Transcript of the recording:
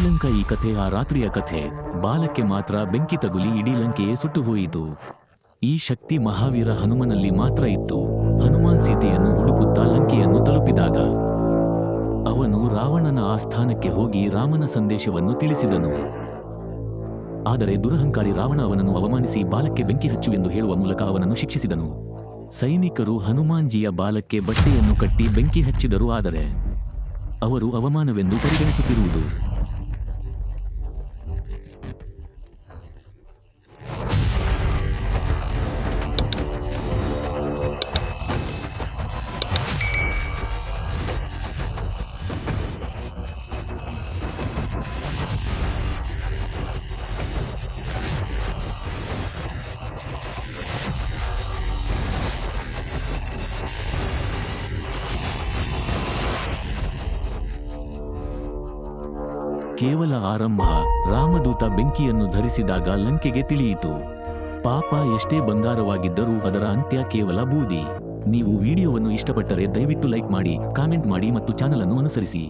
ಶ್ರೀಲಂಕಾ ಈ ಕಥೆ ಆ ರಾತ್ರಿಯ ಕಥೆ. ಬಾಲಕ್ಕೆ ಮಾತ್ರ ಬೆಂಕಿ ತಗುಲಿ ಇಡೀ ಲಂಕೆಯೇ ಸುಟ್ಟು ಹೋಯಿತು. ಈ ಶಕ್ತಿ ಮಹಾವೀರ ಹನುಮನಲ್ಲಿ ಮಾತ್ರ ಇತ್ತು. ಹನುಮಾನ್ ಸೀತೆಯನ್ನು ಹುಡುಕುತ್ತಾ ಲಂಕೆಯನ್ನು ತಲುಪಿದಾಗ ಅವನು ರಾವಣನ ಆಸ್ಥಾನಕ್ಕೆ ಹೋಗಿ ರಾಮನ ಸಂದೇಶವನ್ನು ತಿಳಿಸಿದನು. ಆದರೆ ದುರಹಂಕಾರಿ ರಾವಣ ಅವನನ್ನು ಅವಮಾನಿಸಿ ಬಾಲಕ್ಕೆ ಬೆಂಕಿ ಹಚ್ಚು ಎಂದು ಹೇಳುವ ಮೂಲಕ ಅವನನ್ನು ಶಿಕ್ಷಿಸಿದನು. ಸೈನಿಕರು ಹನುಮಾನ್ಜಿಯ ಬಾಲಕ್ಕೆ ಬಟ್ಟೆಯನ್ನು ಕಟ್ಟಿ ಬೆಂಕಿ ಹಚ್ಚಿದರು. ಆದರೆ ಅವರು ಅವಮಾನವೆಂದು ಪರಿಗಣಿಸುತ್ತಿರುವುದು ಕೇವಲ ಆರಂಭ. ರಾಮದೂತ ಬೆಂಕಿಯನ್ನು ಧರಿಸಿದಾಗ ಲಂಕೆಗೆ ತಿಳಿಯಿತು, ಪಾಪ ಎಷ್ಟೇ ಬಂಗಾರವಾಗಿದ್ದರೂ ಅದರ ಅಂತ್ಯ ಕೇವಲ ಬೂದಿ. ನೀವು ವಿಡಿಯೋವನ್ನು ಇಷ್ಟಪಟ್ಟರೆ ದಯವಿಟ್ಟು ಲೈಕ್ ಮಾಡಿ, ಕಾಮೆಂಟ್ ಮಾಡಿ ಮತ್ತು ಚಾನಲ್ ಅನ್ನು ಅನುಸರಿಸಿ.